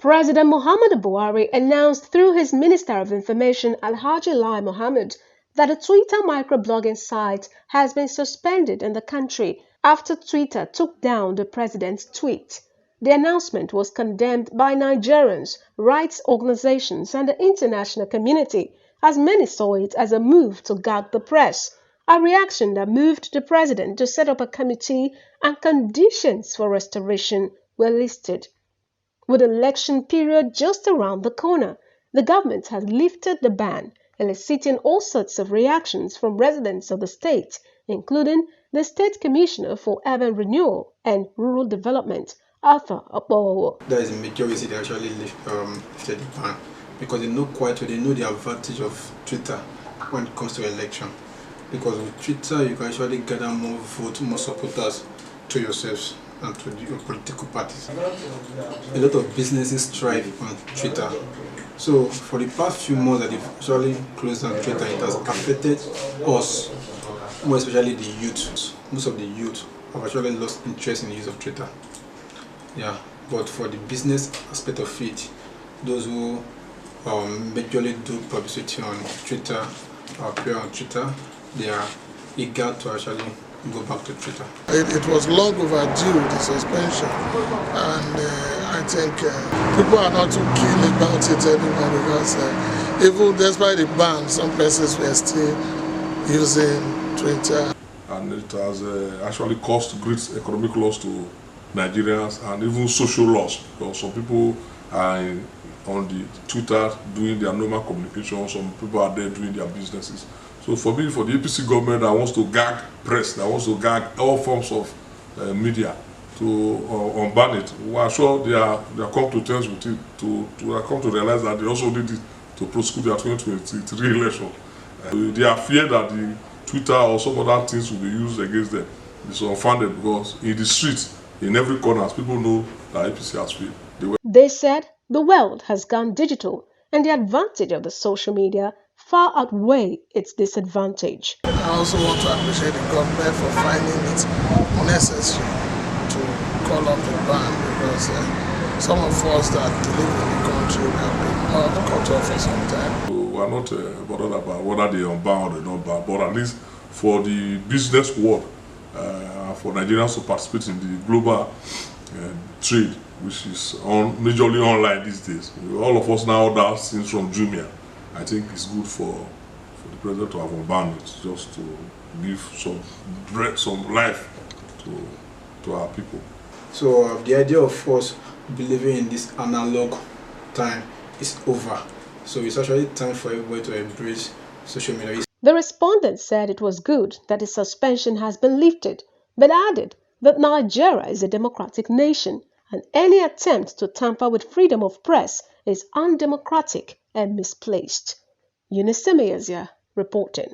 President Muhammadu Buhari announced through his Minister of Information Alhaji Lai Mohammed that a Twitter microblogging site has been suspended in the country after Twitter took down the president's tweet. The announcement was condemned by Nigerians, rights organizations, and the international community, as many saw it as a move to gag the press, a reaction that moved the president to set up a committee, and conditions for restoration were listed. With the election period just around the corner, the government has lifted the ban, eliciting all sorts of reactions from residents of the state, including the State Commissioner for Urban Renewal and Rural Development, Arthur Opowo. That is a major reason they actually lifted the ban, because they know the advantage of Twitter when it comes to election. Because with Twitter, you can actually gather more votes, more supporters to yourselves and to your political parties. A lot of businesses thrive on Twitter. So for the past few months that they've actually closed down Twitter, it has affected us, more especially the youth. Most of the youth have actually lost interest in the use of Twitter. Yeah, but for the business aspect of it, those who majorly do publicity on Twitter or appear on Twitter, they are eager to actually go back to Twitter. It was long overdue, the suspension, and I think people are not too keen about it anymore, because even despite the ban, some places were still using Twitter. And it has actually caused great economic loss to Nigerians and even social loss, because some people are on the Twitter doing their normal communication, some people are there doing their businesses. So for me, for the APC government that wants to gag press, that wants to gag all forms of media to unban it, well, I'm sure they are come to terms with it, to come to realize that they also need it to prosecute their 2023 election. They are fear that the Twitter or some other things will be used against them. It's unfounded, because in the streets, in every corner, people know that APC has failed. They said the world has gone digital, and the advantage of the social media far outweigh its disadvantage. I also want to appreciate the government for finding it necessary to call off the ban, because some of us that live in the country have been cut off for some time. So we are not bothered about whether they unban or they don't ban, but at least for the business world, for Nigerians to participate in the global trade, which is majorly online these days. All of us now order things from Jumia. I think it's good for the president to have unbanned it, just to give some life to our people. So the idea of us believing in this analog time is over. So it's actually time for everybody to embrace social media. The respondent said it was good that the suspension has been lifted, but added that Nigeria is a democratic nation, and any attempt to tamper with freedom of press is undemocratic and misplaced. Eunice Emeyazia reporting.